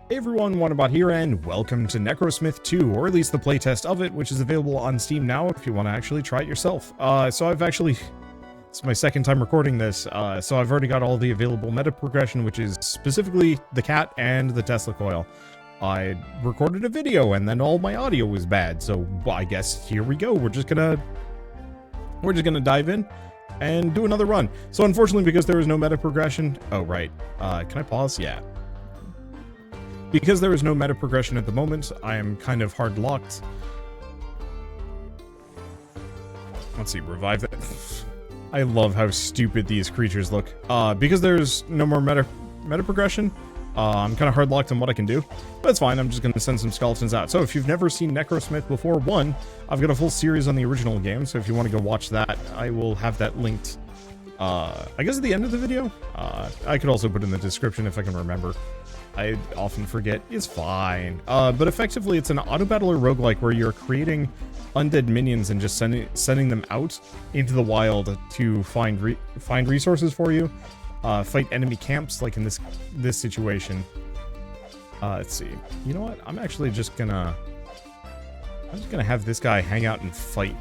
Hey everyone, Wanderbot here, and welcome to Necrosmith 2, or at least the playtest of it, which is available on Steam now if you want to actually try it yourself. It's my second time recording this, so I've already got all the available meta progression, which is specifically the cat and the Tesla coil. I recorded a video, and then all my audio was bad, so I guess here we go. We're just gonna dive in and do another run. So unfortunately, because there is no meta progression... Oh, right. Can I pause? Yeah. Because there is no meta progression at the moment, I am kind of hard locked. Let's see, revive it. I love how stupid these creatures look. Because there's no more meta progression, I'm kind of hard locked on what I can do. But it's fine, I'm just going to send some skeletons out. So if you've never seen Necrosmith before, one, I've got a full series on the original game, so if you want to go watch that, I will have that linked, I guess at the end of the video. I could also put it in the description if I can remember. I often forget. It's fine. But effectively, it's an auto-battler roguelike where you're creating undead minions and just sending them out into the wild to find resources for you, fight enemy camps, like in this situation. Let's see. You know what? I'm just gonna have this guy hang out and fight.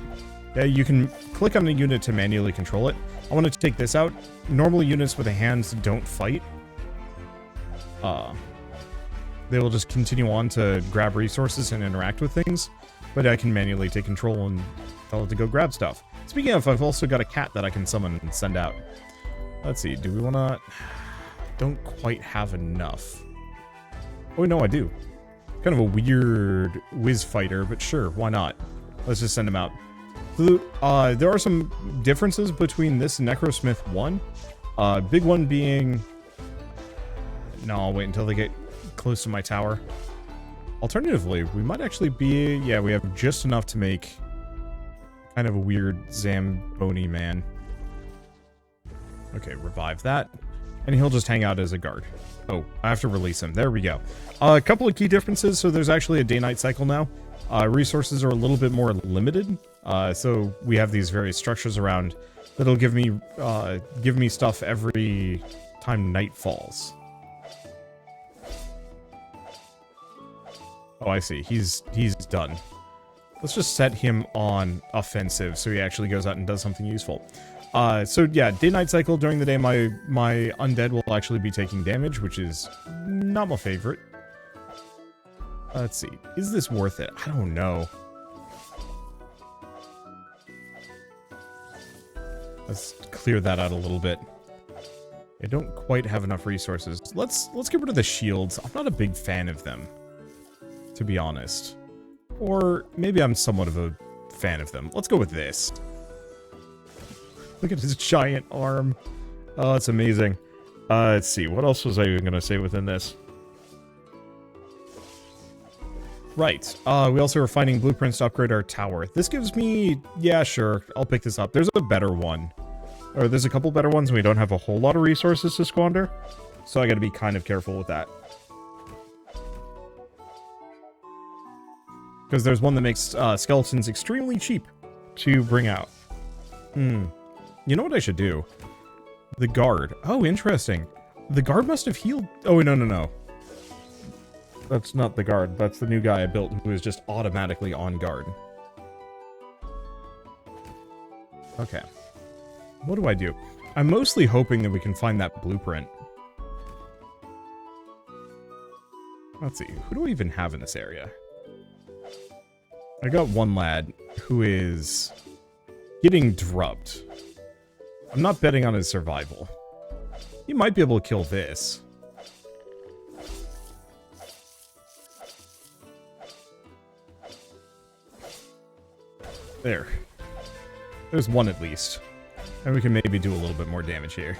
Yeah, you can click on a unit to manually control it. I want to take this out. Normally, units with a hand don't fight. They will just continue on to grab resources and interact with things, but I can manually take control and tell it to go grab stuff. Speaking of, I've also got a cat that I can summon and send out. Let's see, do we want to... Don't quite have enough. Oh, no, I do. Kind of a weird whiz fighter, but sure, why not? Let's just send him out. So, there are some differences between this and Necrosmith 1. Big one being... No, I'll wait until they get close to my tower. Alternatively, we might actually be... Yeah, we have just enough to make kind of a weird Zamboni man. Okay, revive that. And he'll just hang out as a guard. Oh, I have to release him. There we go. A couple of key differences. So there's actually a day-night cycle now. Resources are a little bit more limited. So we have these various structures around that'll give me stuff every time night falls. Oh, I see. He's done. Let's just set him on offensive so he actually goes out and does something useful. So yeah, day-night cycle. During the day, my undead will actually be taking damage, which is not my favorite. Let's see. Is this worth it? I don't know. Let's clear that out a little bit. I don't quite have enough resources. Let's get rid of the shields. I'm not a big fan of them, to be honest. Or maybe I'm somewhat of a fan of them. Let's go with this. Look at his giant arm. Oh, it's amazing. Let's see. What else was I even going to say within this? Right. We also are finding blueprints to upgrade our tower. This gives me... Yeah, sure. I'll pick this up. There's a better one. Or there's a couple better ones and we don't have a whole lot of resources to squander. So I got to be kind of careful with that. Because there's one that makes skeletons extremely cheap to bring out. You know what I should do? The guard. Oh, interesting. The guard must have healed... Oh, no. That's not the guard. That's the new guy I built who is just automatically on guard. Okay. What do I do? I'm mostly hoping that we can find that blueprint. Let's see. Who do I even have in this area? I got one lad who is getting drubbed. I'm not betting on his survival. He might be able to kill this. There. There's one at least. And we can maybe do a little bit more damage here.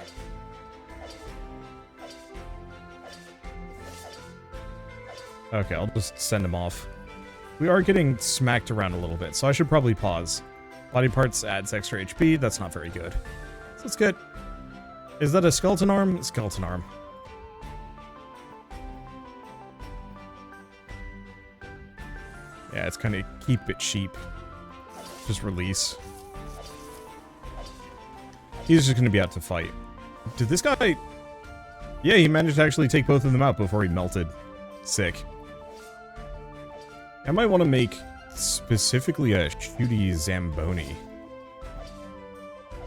Okay, I'll just send him off. We are getting smacked around a little bit, so I should probably pause. Body parts adds extra HP. That's not very good. So let's get... Is that a skeleton arm? Skeleton arm. Yeah, it's kind of keep it cheap. Just release. He's just going to be out to fight. Did this guy... Yeah, he managed to actually take both of them out before he melted. Sick. I might want to make specifically a shooty Zamboni.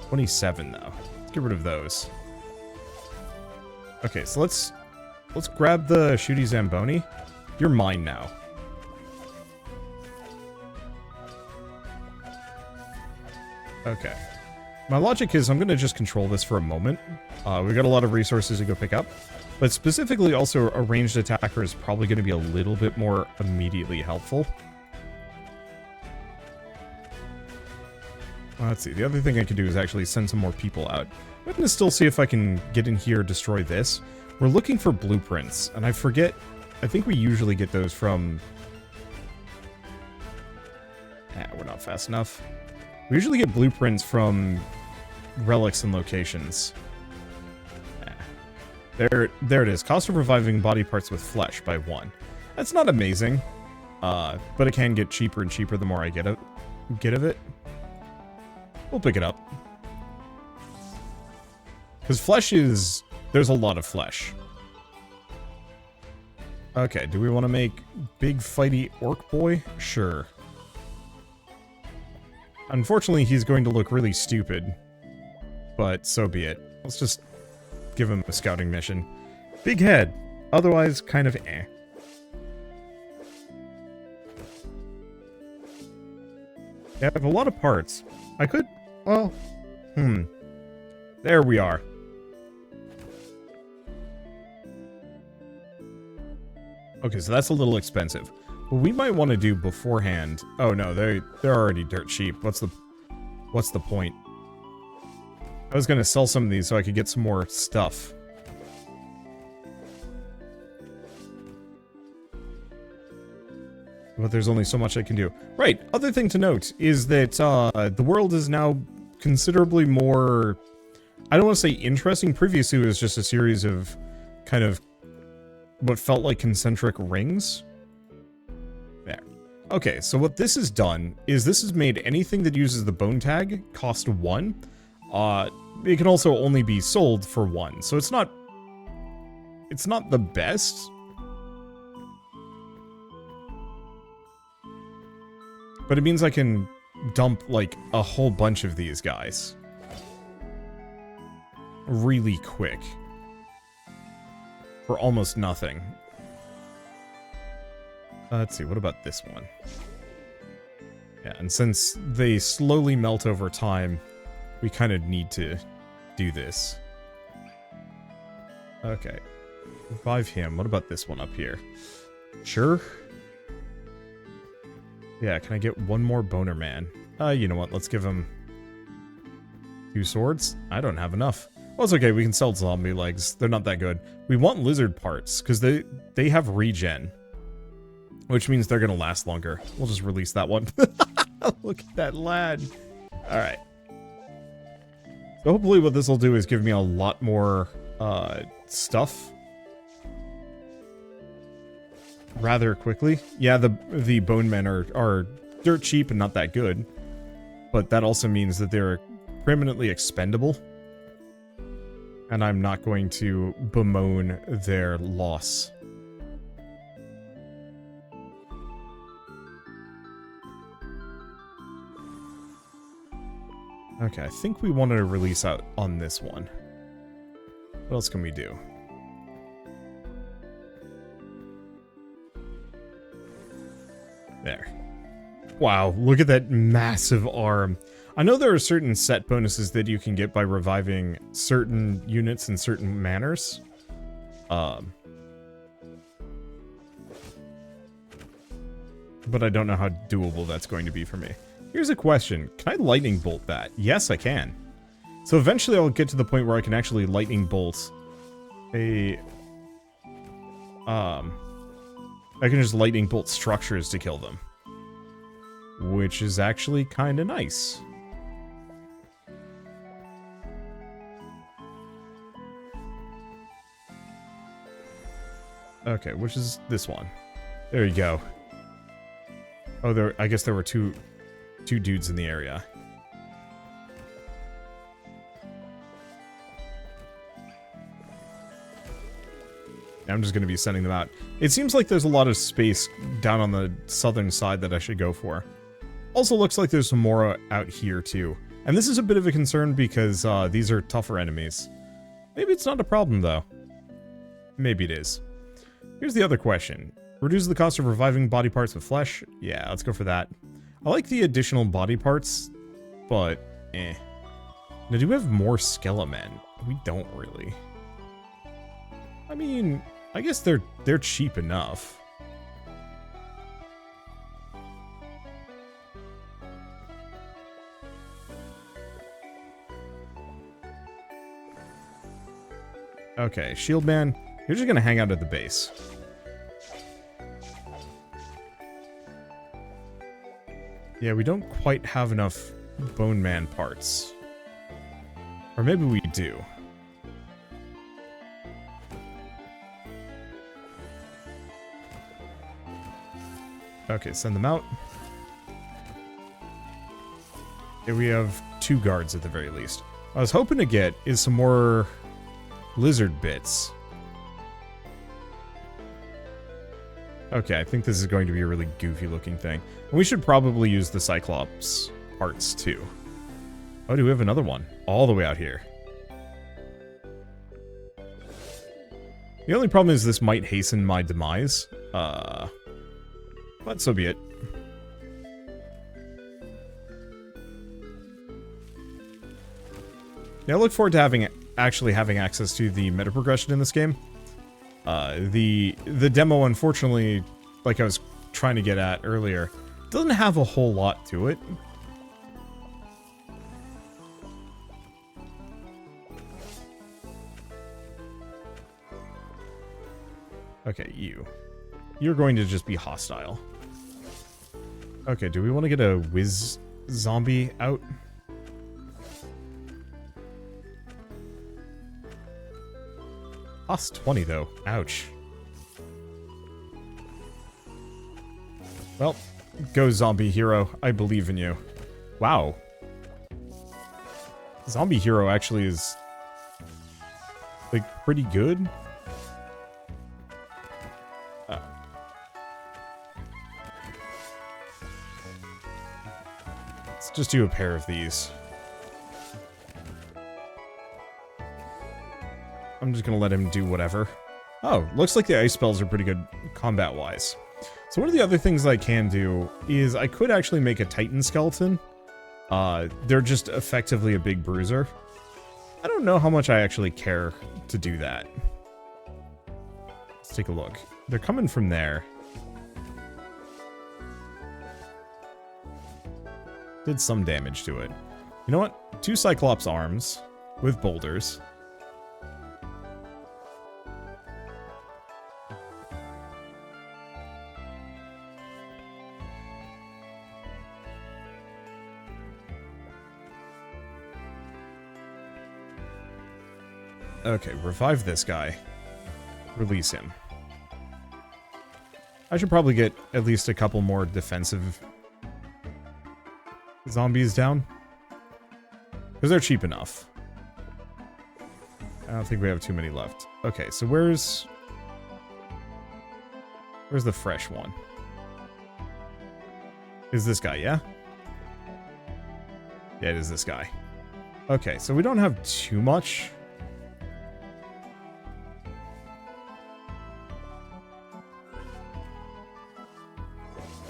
27 though. Let's get rid of those. Okay, so let's grab the shooty Zamboni. You're mine now. Okay. My logic is I'm going to just control this for a moment. We've got a lot of resources to go pick up. But specifically also a ranged attacker is probably going to be a little bit more immediately helpful. Let's see, the other thing I could do is actually send some more people out. I'm going to still see if I can get in here, destroy this. We're looking for blueprints, and I forget, I think we usually get those from... we're not fast enough. We usually get blueprints from relics and locations. There it is. Cost of reviving body parts with flesh by 1. That's not amazing, but it can get cheaper and cheaper the more I get of it. We'll pick it up. Because flesh is... There's a lot of flesh. Okay, do we want to make big fighty orc boy? Sure. Unfortunately, he's going to look really stupid. But so be it. Let's just give him a scouting mission. Big head. Otherwise, kind of eh. Yeah, I have a lot of parts. I could... Well... There we are. Okay, so that's a little expensive. What we might want to do beforehand... Oh no, they're already dirt cheap. What's the point? I was gonna sell some of these so I could get some more stuff. But there's only so much I can do. Right, other thing to note is that the world is now considerably more... I don't want to say interesting. Previously it was just a series of kind of what felt like concentric rings. There. Okay, so what this has done is this has made anything that uses the bone tag cost 1. It can also only be sold for 1, so it's not the best. But it means I can dump, like, a whole bunch of these guys. Really quick. For almost nothing. Let's see, what about this one? Yeah, and since they slowly melt over time, we kind of need to do this. Okay. Revive him. What about this one up here? Sure. Yeah, can I get one more boner man? You know what? Let's give him 2 swords. I don't have enough. Well, it's okay. We can sell zombie legs. They're not that good. We want lizard parts, because they have regen. Which means they're going to last longer. We'll just release that one. Look at that lad. Alright. So hopefully what this will do is give me a lot more stuff rather quickly. Yeah, the bone men are dirt cheap and not that good, but that also means that they're permanently expendable, and I'm not going to bemoan their loss. Okay, I think we wanted to release out on this one. What else can we do? There. Wow, look at that massive arm. I know there are certain set bonuses that you can get by reviving certain units in certain manners. But I don't know how doable that's going to be for me. Here's a question. Can I lightning bolt that? Yes, I can. So eventually I'll get to the point where I can actually lightning bolt a... I can just lightning bolt structures to kill them. Which is actually kind of nice. Okay, which is this one. There you go. Oh, I guess there were two dudes in the area. I'm just going to be sending them out. It seems like there's a lot of space down on the southern side that I should go for. Also looks like there's some more out here too. And this is a bit of a concern because these are tougher enemies. Maybe it's not a problem though. Maybe it is. Here's the other question. Reduce the cost of reviving body parts with flesh? Yeah, let's go for that. I like the additional body parts, but eh. Now, do we have more skelemen? We don't really. I mean, I guess they're cheap enough. Okay, Shield Man, you're just gonna hang out at the base. Yeah, we don't quite have enough Bone Man parts. Or maybe we do. Okay, send them out. Here we have 2 guards at the very least. What I was hoping to get is some more lizard bits. Okay, I think this is going to be a really goofy looking thing. And we should probably use the Cyclops parts too. Oh, do we have another one? All the way out here. The only problem is this might hasten my demise. But so be it. Yeah, I look forward to actually having access to the meta progression in this game. The demo, unfortunately, like I was trying to get at earlier, doesn't have a whole lot to it. Okay, you're going to just be hostile. Okay, do we want to get a whiz zombie out? Cost 20 though. Ouch. Well, go zombie hero. I believe in you. Wow. Zombie hero actually is like pretty good. Let's just do a pair of these. I'm just gonna let him do whatever. Oh, looks like the ice spells are pretty good combat-wise. So one of the other things I can do is I could actually make a Titan skeleton. They're just effectively a big bruiser. I don't know how much I actually care to do that. Let's take a look. They're coming from there. Did some damage to it. You know what? 2 Cyclops arms with boulders. Okay, revive this guy. Release him. I should probably get at least a couple more defensive zombies down. Because they're cheap enough. I don't think we have too many left. Okay, so where's the fresh one? Is this guy, yeah? Yeah, it is this guy. Okay, so we don't have too much.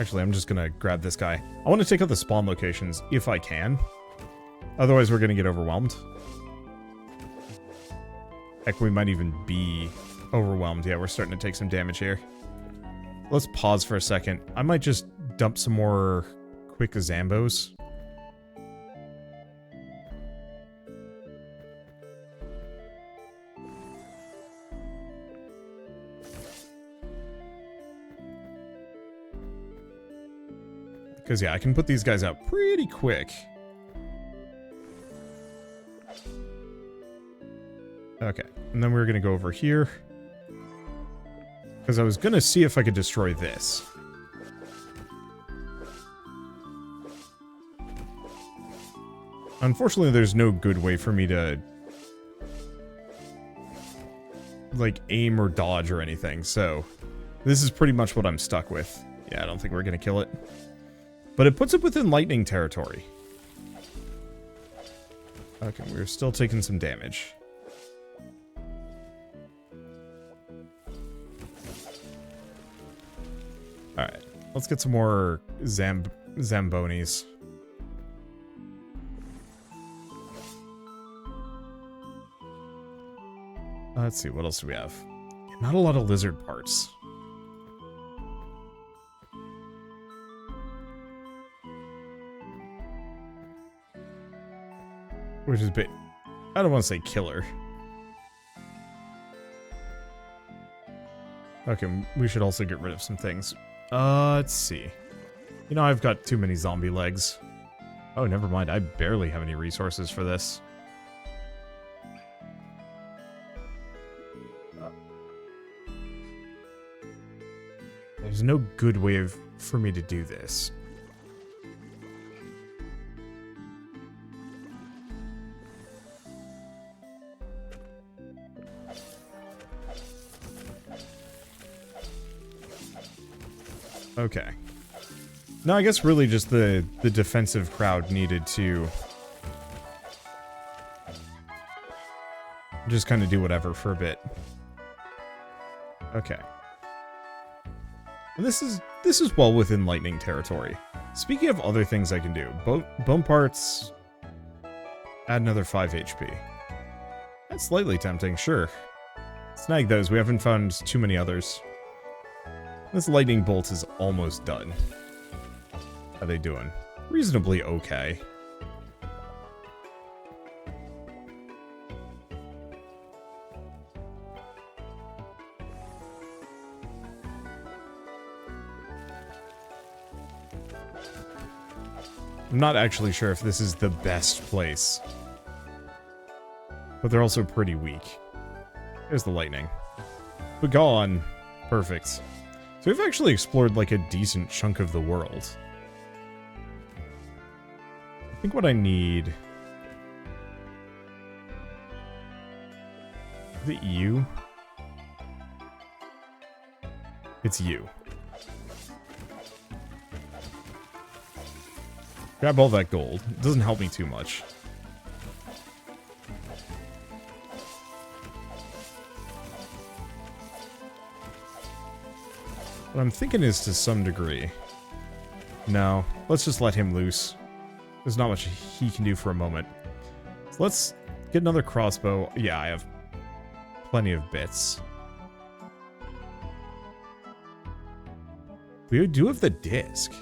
Actually, I'm just gonna grab this guy. I want to take out the spawn locations if I can. Otherwise, we're gonna get overwhelmed. Heck, we might even be overwhelmed. Yeah, we're starting to take some damage here. Let's pause for a second. I might just dump some more quick Zambos. Because, yeah, I can put these guys out pretty quick. Okay, and then we're going to go over here. Because I was going to see if I could destroy this. Unfortunately, there's no good way for me to like, aim or dodge or anything, so this is pretty much what I'm stuck with. Yeah, I don't think we're gonna kill it. But it puts it within lightning territory. Okay, we're still taking some damage. Alright, let's get some more Zambonis. Let's see, what else do we have? Not a lot of lizard parts. Which is bit... I don't want to say killer. Okay, we should also get rid of some things. Let's see. You know, I've got too many zombie legs. Oh, never mind. I barely have any resources for this. There's no good way for me to do this. Okay. No, I guess really just the defensive crowd needed to just kind of do whatever for a bit. Okay. And this is well within lightning territory. Speaking of other things I can do, bone parts, add another 5 HP. That's slightly tempting, sure. Snag those, we haven't found too many others. This lightning bolt is almost done. How are they doing? Reasonably okay. I'm not actually sure if this is the best place. But they're also pretty weak. There's the lightning. But gone. Perfect. So we've actually explored like a decent chunk of the world. I think what I need... Is it you? It's you. Grab all that gold. It doesn't help me too much. What I'm thinking is to some degree. No, let's just let him loose. There's not much he can do for a moment. So let's get another crossbow. Yeah, I have plenty of bits. We do have the disc.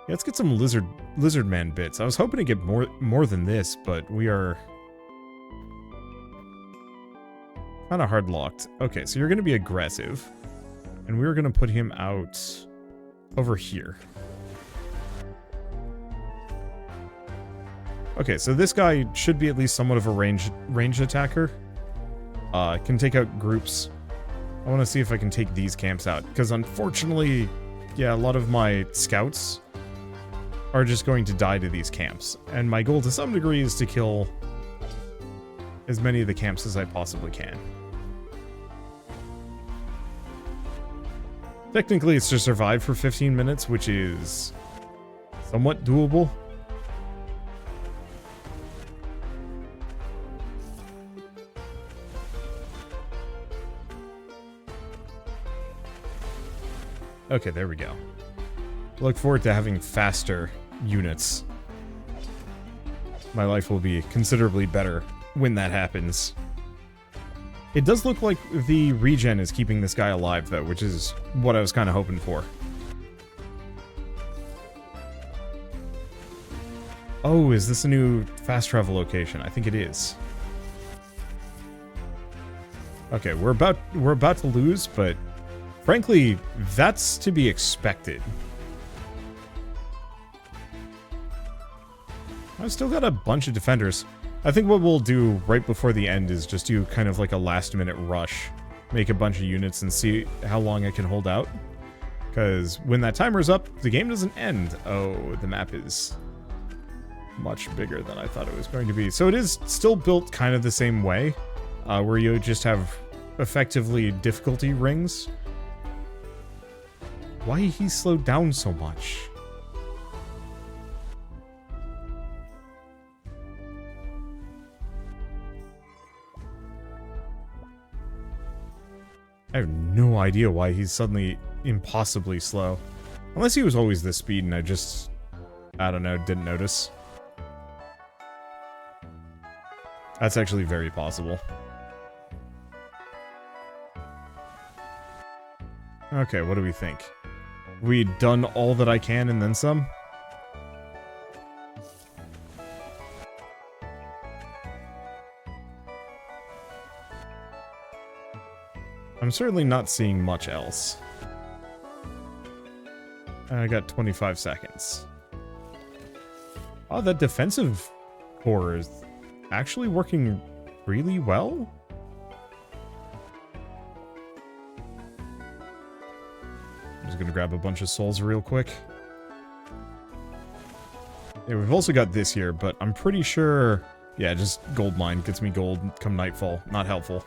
Yeah, let's get some lizard man bits. I was hoping to get more than this, but we are kind of hard locked. Okay, so you're going to be aggressive, and we're going to put him out over here. Okay, so this guy should be at least somewhat of a ranged attacker. Can take out groups. I want to see if I can take these camps out, because unfortunately, yeah, a lot of my scouts are just going to die to these camps. And my goal to some degree is to kill as many of the camps as I possibly can. Technically, it's to survive for 15 minutes, which is somewhat doable. Okay, there we go. Look forward to having faster units. My life will be considerably better when that happens. It does look like the regen is keeping this guy alive, though, which is what I was kind of hoping for. Oh, is this a new fast travel location? I think it is. Okay, we're about to lose, but frankly, that's to be expected. I've still got a bunch of defenders. I think what we'll do right before the end is just do kind of like a last-minute rush. Make a bunch of units and see how long I can hold out. Because when that timer's up, the game doesn't end. Oh, the map is much bigger than I thought it was going to be. So it is still built kind of the same way. where you just have effectively difficulty rings. Why he slowed down so much? I have no idea why he's suddenly impossibly slow. Unless he was always this speed and I don't know, didn't notice. That's actually very possible. Okay, what do we think? We done all that I can and then some? I'm certainly not seeing much else. I got 25 seconds. Oh, that defensive core is actually working really well? I'm just gonna grab a bunch of souls real quick. Yeah, we've also got this here, but I'm pretty sure... Yeah, just gold mine gets me gold come nightfall. Not helpful.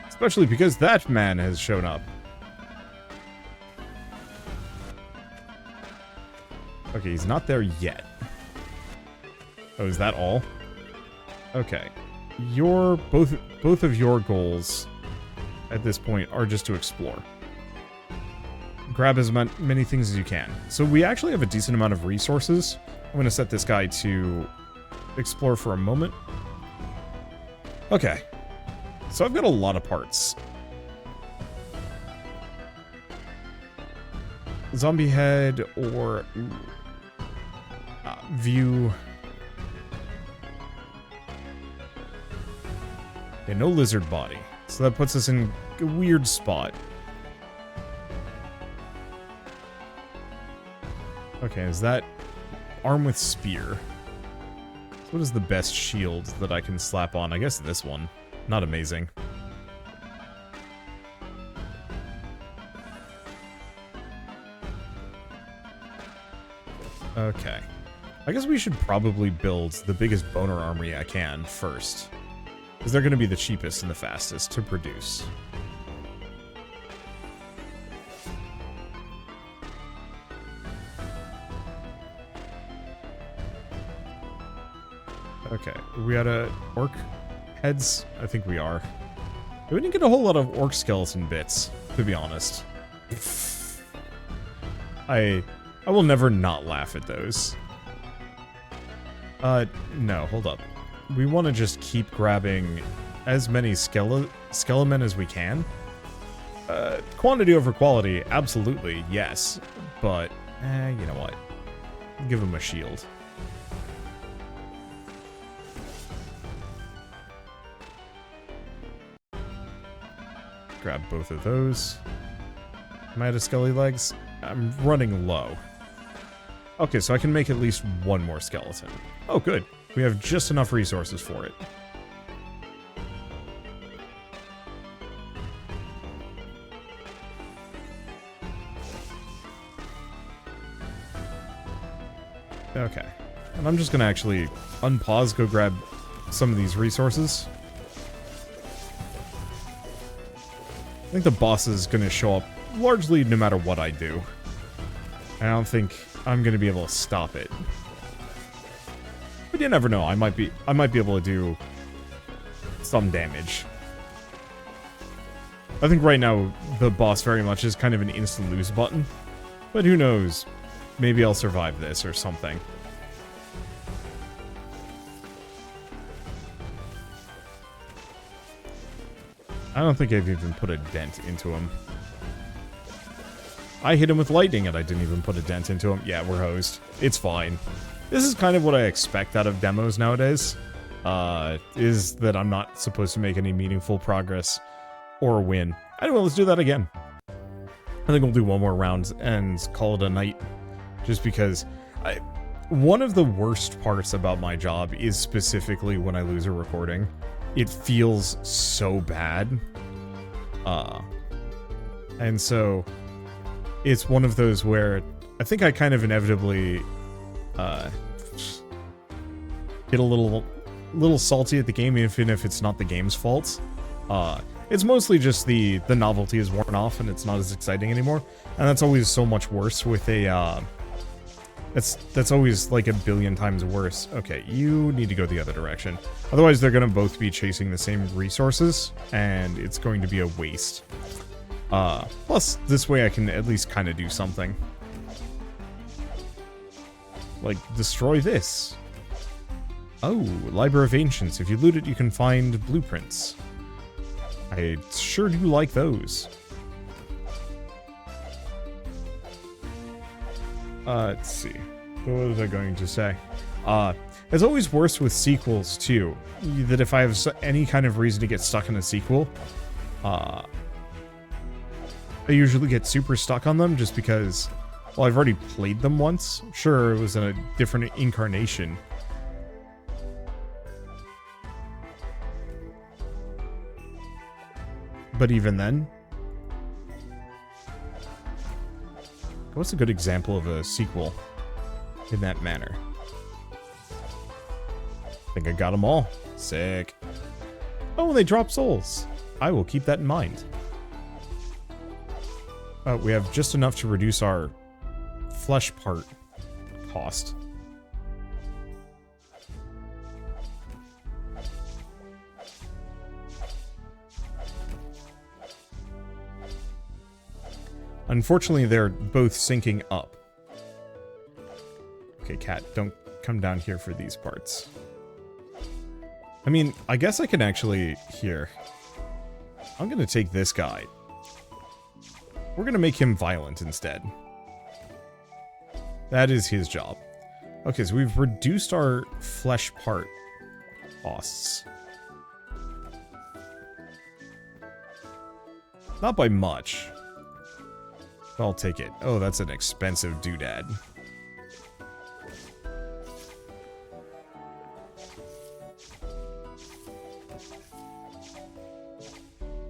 Especially because that man has shown up. Okay, he's not there yet. Oh, is that all? Okay. Both of your goals at this point are just to explore. Grab as many things as you can. So we actually have a decent amount of resources. I'm going to set this guy to explore for a moment. Okay. So I've got a lot of parts. Zombie head or view. Yeah, no lizard body. So that puts us in a weird spot. Okay, is that arm with spear? So what is the best shield that I can slap on? I guess this one. Not amazing. Okay. I guess we should probably build the biggest boner armory I can first. Because they're going to be the cheapest and the fastest to produce. Okay, we out of orc heads? I think we are. We didn't get a whole lot of orc skeleton bits, to be honest. I will never not laugh at those. No, hold up. We want to just keep grabbing as many skelemen as we can. Quantity over quality, absolutely, yes. But, you know what? Give him a shield. Grab both of those. Am I out of skelly legs? I'm running low. Okay, so I can make at least one more skeleton. Oh, good. We have just enough resources for it. Okay. And I'm just gonna actually unpause, go grab some of these resources. I think the boss is gonna show up largely no matter what I do. I don't think I'm gonna be able to stop it. But you never know, I might be able to do some damage. I think right now the boss very much is kind of an instant lose button. But who knows? Maybe I'll survive this or something. I don't think I've even put a dent into him. I hit him with lightning and I didn't even put a dent into him. Yeah, we're hosed. It's fine. This is kind of what I expect out of demos nowadays. Is that I'm not supposed to make any meaningful progress or win. Anyway, let's do that again. I think we'll do one more round and call it a night. Just because one of the worst parts about my job is specifically when I lose a recording. It feels so bad. And so it's one of those where I think I kind of inevitably get a little little salty at the game, even if it's not the game's fault. It's mostly just the novelty is worn off and it's not as exciting anymore. And that's always so much worse with a, that's always like a billion times worse. Okay, you need to go the other direction. Otherwise, they're going to both be chasing the same resources, and it's going to be a waste. Plus, this way I can at least kind of do something. Like, destroy this. Oh, Library of Ancients. If you loot it, you can find blueprints. I sure do like those. Let's see. What was I going to say? It's always worse with sequels, too. That if I have any kind of reason to get stuck in a sequel, I usually get super stuck on them just because, well, I've already played them once. Sure, it was in a different incarnation. But even then, what's a good example of a sequel in that manner? I think I got them all. Sick. Oh, they drop souls. I will keep that in mind. We have just enough to reduce our flesh part cost. Unfortunately, they're both syncing up. Okay, cat, don't come down here for these parts. I mean, I guess I can actually... Here. I'm gonna take this guy. We're gonna make him violent instead. That is his job. Okay, so we've reduced our flesh part costs. Not by much. I'll take it. Oh, that's an expensive doodad.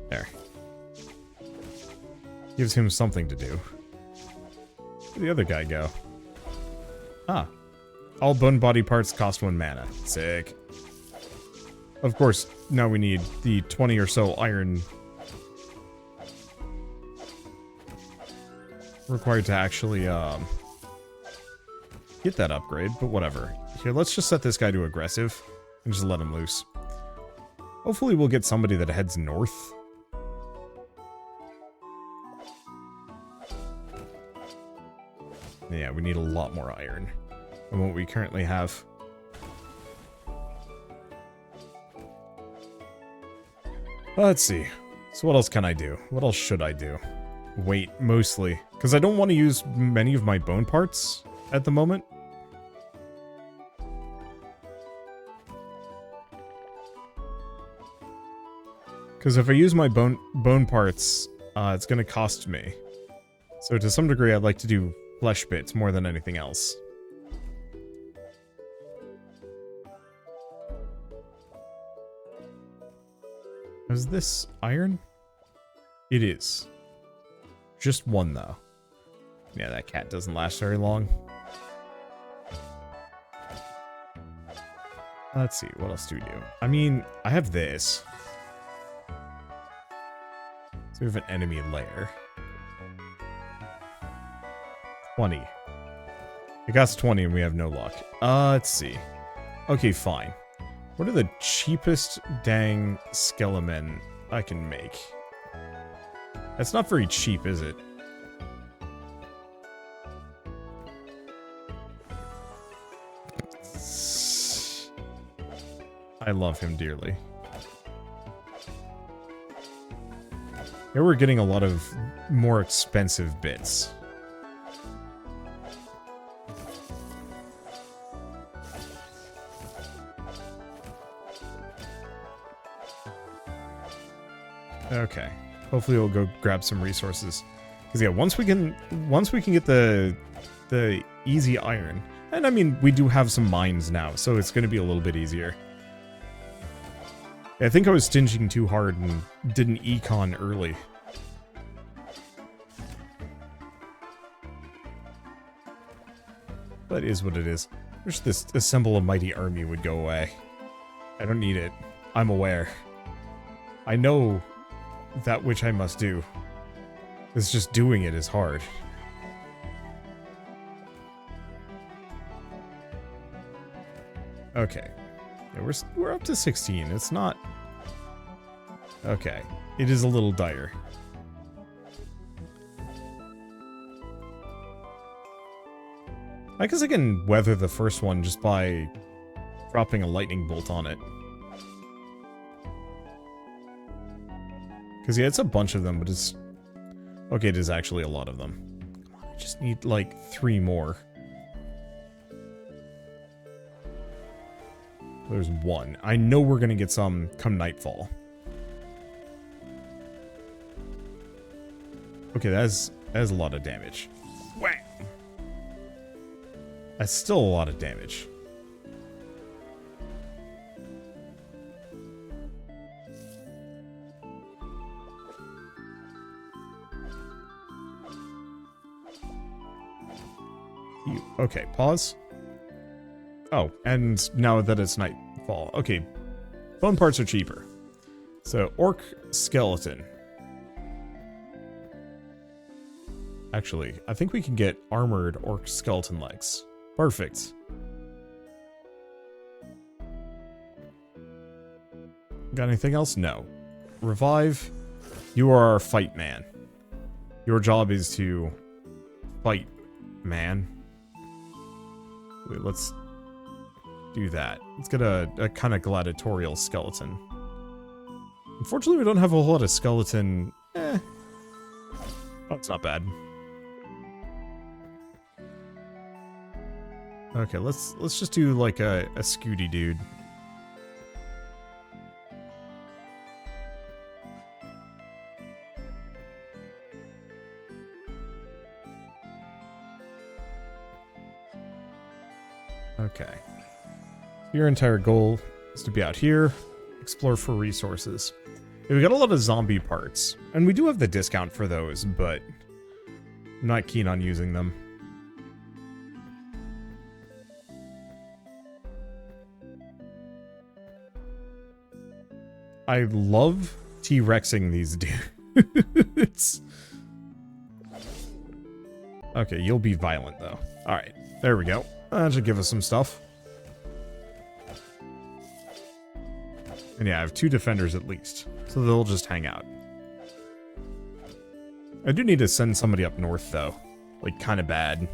There. Gives him something to do. Where'd the other guy go? Ah. All bone body parts cost 1 mana. Sick. Of course, now we need the 20 or so iron required to actually get that upgrade, but whatever. Here, let's just set this guy to aggressive and just let him loose. Hopefully we'll get somebody that heads north. Yeah, we need a lot more iron than what we currently have. Let's see. So what else can I do? What else should I do? Wait, mostly. Because I don't want to use many of my bone parts at the moment. Because if I use my bone parts, it's going to cost me. So to some degree, I'd like to do flesh bits more than anything else. Is this iron? It is. Just one, though. Yeah, that cat doesn't last very long. Let's see, what else do we do? I mean, I have this. So we have an enemy lair. 20. It costs 20 and we have no luck. Let's see. Okay, fine. What are the cheapest dang skelemen I can make? That's not very cheap, is it? I love him dearly. Here we're getting a lot of more expensive bits. Okay. Hopefully we'll go grab some resources. Because yeah, once we can get the easy iron, and I mean we do have some mines now, so it's gonna be a little bit easier. I think I was stinging too hard and didn't econ early. That is what it is. Wish this assemble a mighty army would go away. I don't need it. I'm aware. I know that which I must do. It's just doing it is hard. Okay. Yeah, we're up to 16. It's not... Okay. It is a little dire. I guess I can weather the first one just by dropping a lightning bolt on it. Because, yeah, it's a bunch of them, but it's... Okay, it is actually a lot of them. Come on, I just need, like, 3 more. There's 1. I know we're gonna get some come nightfall. Okay, that is a lot of damage. Wham! That's still a lot of damage. Okay, pause. Oh, and now that it's nightfall. Okay, bone parts are cheaper. So, orc skeleton. Actually, I think we can get armored orc skeleton legs. Perfect. Got anything else? No. Revive. You are our fight man. Your job is to fight, man. Wait, let's do that. Let's get a kind of gladiatorial skeleton. Unfortunately, we don't have a whole lot of skeleton. Oh, it's not bad. Okay, let's just do like a Scooty dude. Okay. Your entire goal is to be out here, explore for resources. Yeah, we got a lot of zombie parts, and we do have the discount for those, but I'm not keen on using them. I love T-Rexing these dudes. Okay, you'll be violent, though. Alright, there we go. That should give us some stuff. And yeah, I have 2 defenders at least, so they'll just hang out. I do need to send somebody up north, though. Like, kind of bad.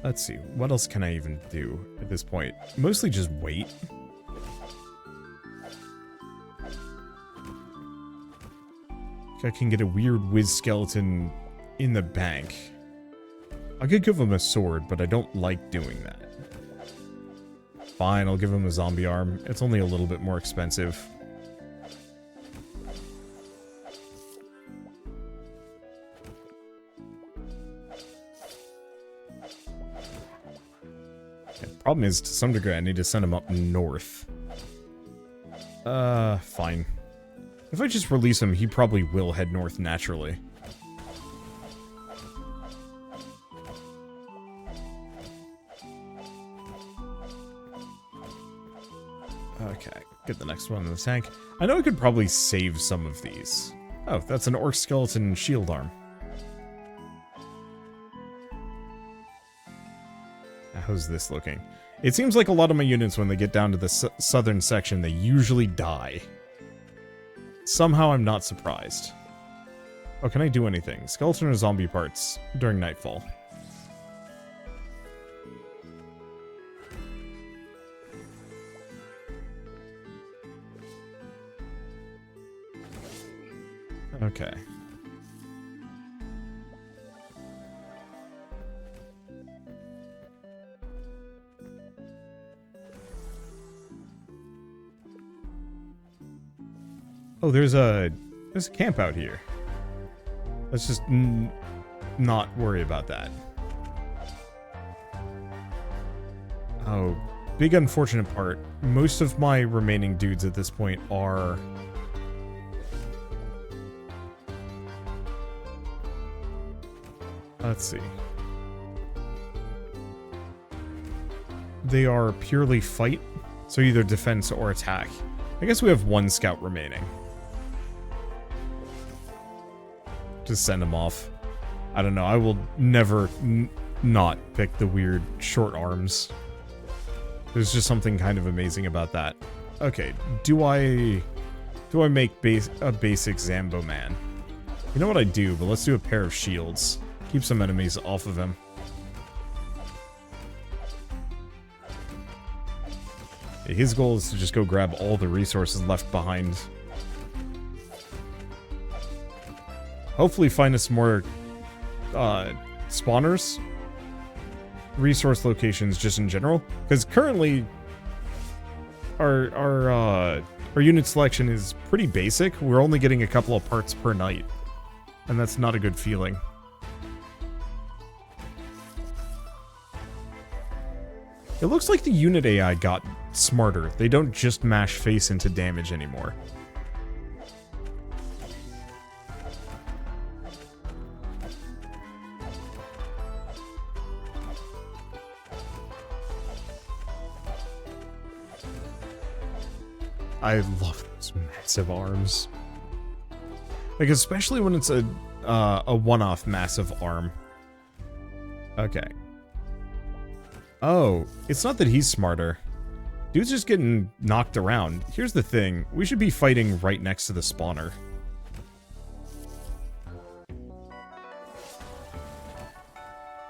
Let's see, what else can I even do at this point? Mostly just wait. I can get a weird whiz skeleton in the bank. I could give him a sword, but I don't like doing that. Fine, I'll give him a zombie arm. It's only a little bit more expensive. Problem is, to some degree, I need to send him up north. Fine. If I just release him, he probably will head north naturally. Okay, get the next one in the tank. I know I could probably save some of these. Oh, that's an orc skeleton shield arm. How's this looking? It seems like a lot of my units, when they get down to the southern section, they usually die. Somehow I'm not surprised. Oh, can I do anything? Skeleton or zombie parts during nightfall? Okay. Oh, there's a camp out here. Let's just not worry about that. Oh, big unfortunate part. Most of my remaining dudes at this point are... Let's see. they are purely fight, so either defense or attack. I guess we have one scout remaining. Just send him off. I don't know, I will never not pick the weird short arms. There's just something kind of amazing about that. Okay, do I make a basic Zambo man? You know what I do, but let's do a pair of shields. Keep some enemies off of him. His goal is to just go grab all the resources left behind. Hopefully find us more spawners. Resource locations just in general. Because currently our unit selection is pretty basic. We're only getting a couple of parts per night. And that's not a good feeling. It looks like the unit AI got smarter. They don't just mash face into damage anymore. I love those massive arms. Like, especially when it's a one-off massive arm. Okay. Oh, it's not that he's smarter. Dude's just getting knocked around. Here's the thing. We should be fighting right next to the spawner.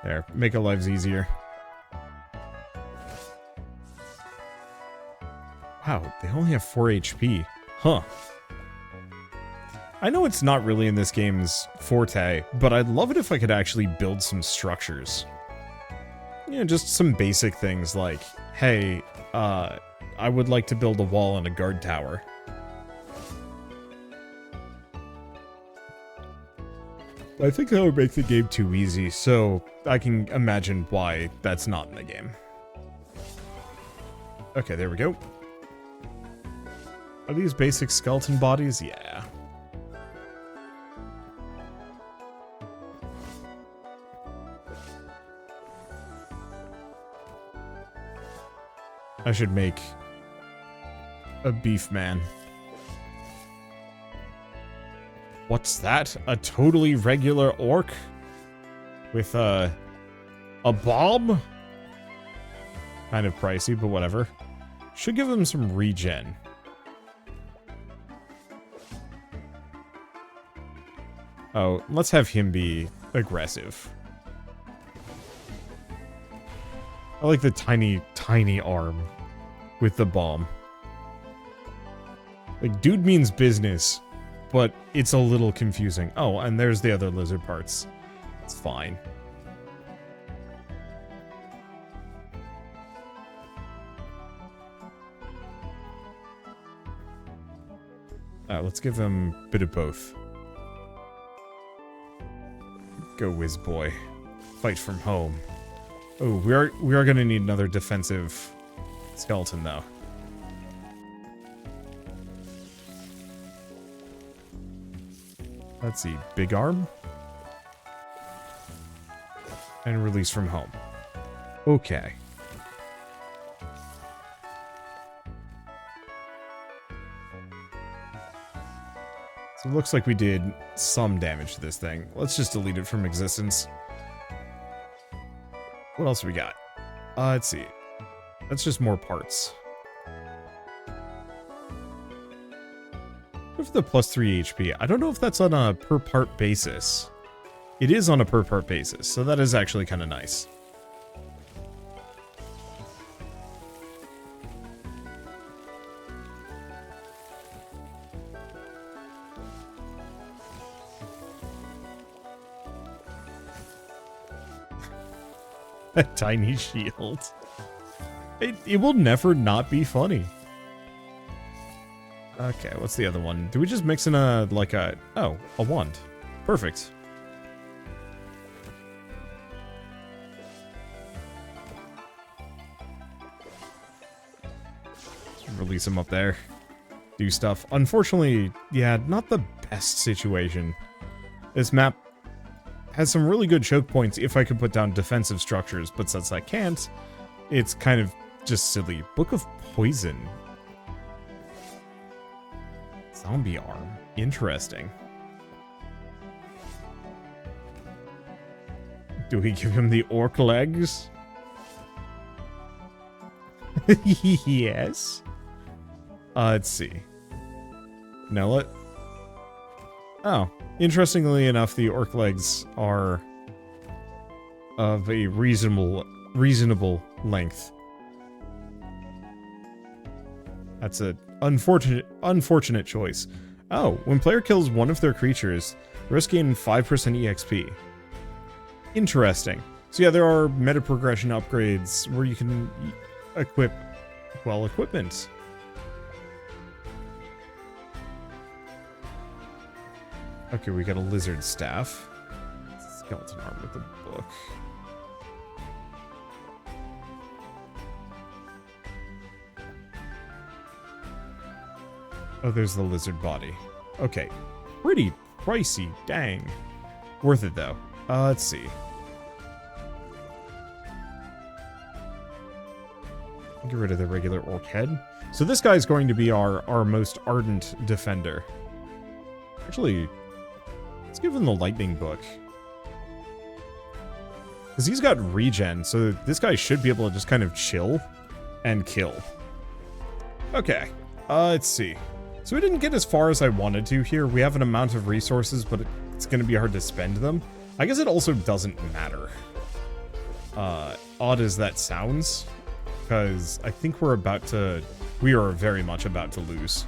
There, make our lives easier. Wow, they only have 4 HP. Huh. I know it's not really in this game's forte, but I'd love it if I could actually build some structures. You know, just some basic things like, hey, I would like to build a wall and a guard tower. I think that would make the game too easy, so I can imagine why that's not in the game. Okay, there we go. Are these basic skeleton bodies? Yeah. I should make a beef man. What's that? A totally regular orc? With a bomb? Kind of pricey, but whatever. Should give him some regen. Oh, let's have him be aggressive. I like the tiny, tiny arm with the bomb. Like, dude means business, but it's a little confusing. Oh, and there's the other lizard parts. It's fine. Let's give him a bit of both. Go, whiz boy. Fight from home. Oh, we are gonna need another defensive skeleton though. Let's see, big arm. And release from home. Okay. So it looks like we did some damage to this thing. Let's just delete it from existence. What else we got? Let's see. That's just more parts. What if the plus 3 HP? I don't know if that's on a per part basis. It is on a per part basis, so that is actually kind of nice. A tiny shield. It will never not be funny. Okay, what's the other one? Do we just mix in a wand? Perfect. Release him up there. Do stuff. Unfortunately, yeah, not the best situation. This map has some really good choke points if I could put down defensive structures, but since I can't, it's kind of just silly. Book of Poison. Zombie arm. Interesting. Do we give him the orc legs? Yes. Let's see. No, oh, interestingly enough, the orc legs are of a reasonable length. That's an unfortunate choice. Oh, when player kills one of their creatures, risk gain 5% EXP. Interesting. So yeah, there are meta progression upgrades where you can equip, well, equipment. Okay, we got a lizard staff. Skeleton arm with a book. Oh, there's the lizard body. Okay. Pretty pricey, dang. Worth it, though. Let's see. Get rid of the regular orc head. So this guy's going to be our most ardent defender. Actually, let's give him the lightning book. Because he's got regen, so this guy should be able to just kind of chill and kill. Okay, let's see. So we didn't get as far as I wanted to here. We have an amount of resources, but it's going to be hard to spend them. I guess it also doesn't matter. Odd as that sounds, because I think we are very much about to lose.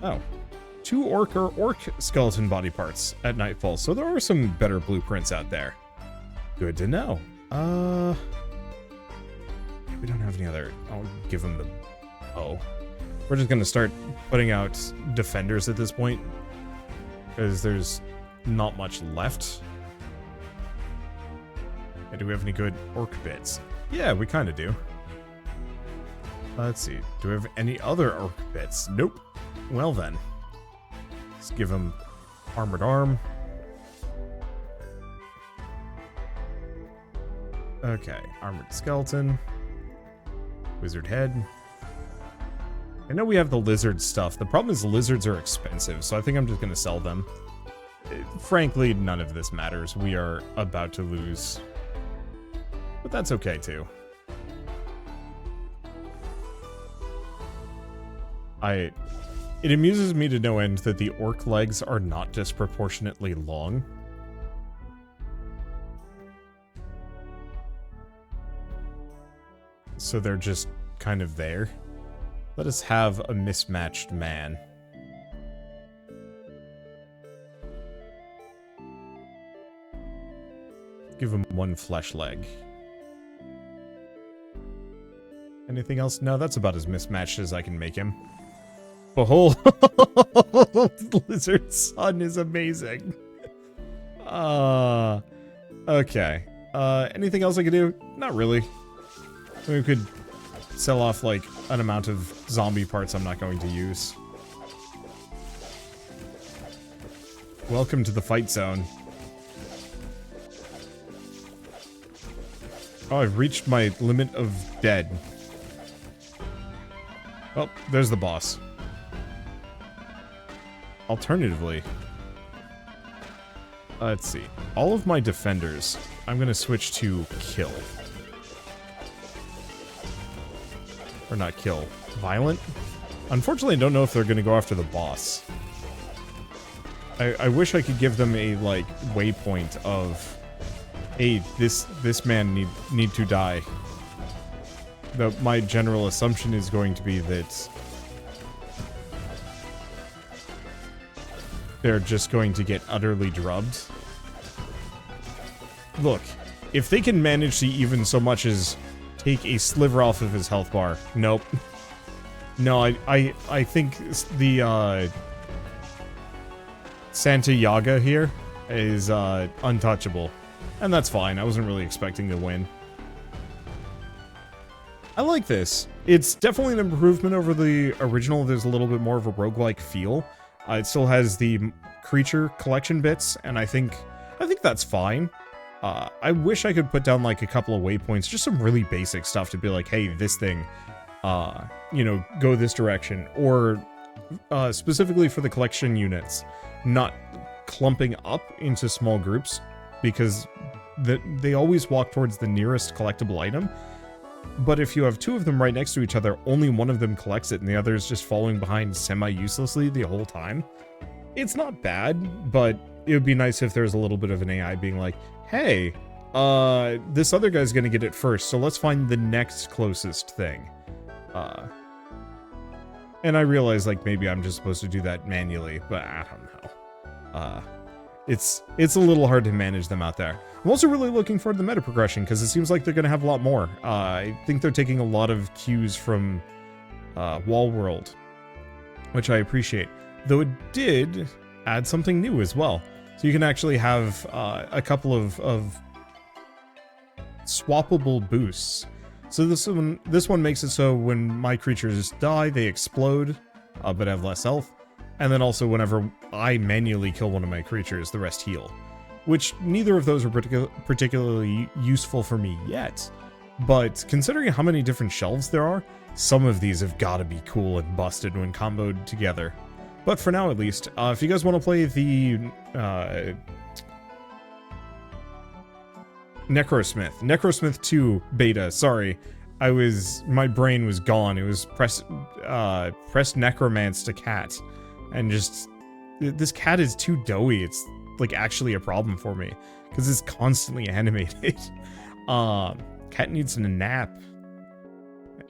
Oh. 2 orc skeleton body parts at nightfall, so there are some better blueprints out there. Good to know. We don't have any other. I'll give them the bow. We're just gonna start putting out defenders at this point, because there's not much left. And do we have any good orc bits? Yeah, we kind of do. Let's see. Do we have any other orc bits? Nope. Well then. Let's give him armored arm. Okay, armored skeleton. Wizard head. I know we have the lizard stuff. The problem is lizards are expensive, so I think I'm just going to sell them. Frankly, none of this matters. We are about to lose. But that's okay, too. It amuses me to no end that the orc legs are not disproportionately long. So they're just kind of there. Let us have a mismatched man. Give him 1 flesh leg. Anything else? No, that's about as mismatched as I can make him. Behold, Lizard Son is amazing. Okay. Anything else I could do? Not really. We could sell off, like, an amount of zombie parts I'm not going to use. Welcome to the fight zone. Oh, I've reached my limit of dead. Well, there's the boss. Alternatively, let's see. All of my defenders, I'm going to switch to kill. Or not kill. Violent? Unfortunately, I don't know if they're going to go after the boss. I wish I could give them a, like, waypoint of, hey, this man need to die. Though my general assumption is going to be that they're just going to get utterly drubbed. Look, if they can manage to even so much as take a sliver off of his health bar, nope. No, I think the Santa Yaga here is untouchable. And that's fine, I wasn't really expecting to win. I like this. It's definitely an improvement over the original. There's a little bit more of a roguelike feel. It still has the creature collection bits, and I think that's fine. I wish I could put down like a couple of waypoints, just some really basic stuff to be like, hey, this thing, you know, go this direction, or specifically for the collection units, not clumping up into small groups, because they always walk towards the nearest collectible item. But if you have two of them right next to each other, only one of them collects it and the other is just following behind semi-uselessly the whole time. It's not bad, but it would be nice if there's a little bit of an AI being like, hey, this other guy's gonna get it first, so let's find the next closest thing. And I realize, like, maybe I'm just supposed to do that manually, but I don't know. It's a little hard to manage them out there. I'm also really looking forward to the meta progression, because it seems like they're going to have a lot more. I think they're taking a lot of cues from Wall World, which I appreciate. Though it did add something new as well. So you can actually have a couple of swappable boosts. So this one makes it so when my creatures die, they explode, but have less health. And then also whenever I manually kill one of my creatures, the rest heal. Which neither of those are particularly useful for me yet. But considering how many different shelves there are, some of these have got to be cool and busted when comboed together. But for now at least, if you guys want to play the Necrosmith 2 beta, sorry. My brain was gone. It was press necromance to cat. And just, this cat is too doughy. It's like actually a problem for me because it's constantly animated. Cat needs a nap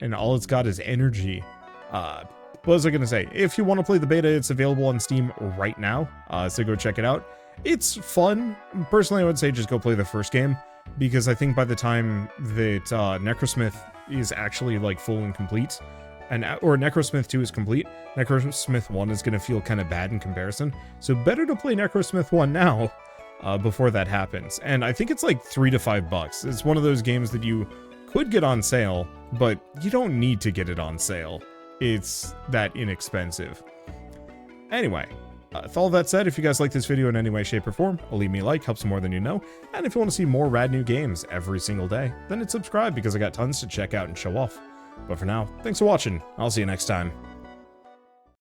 and all it's got is energy. What was I gonna say? If you want to play the beta, it's available on Steam right now, so go check it out. It's fun. Personally, I would say just go play the first game, because I think by the time that Necrosmith is actually like full and complete, or Necrosmith 2 is complete, Necrosmith 1 is going to feel kind of bad in comparison. So better to play Necrosmith 1 now, before that happens. And I think it's like $3 to $5. It's one of those games that you could get on sale, but you don't need to get it on sale. It's that inexpensive. Anyway, with all that said, if you guys like this video in any way, shape, or form, leave me a like, helps more than you know. And if you want to see more rad new games every single day, then hit subscribe, because I got tons to check out and show off. But for now, thanks for watching. I'll see you next time.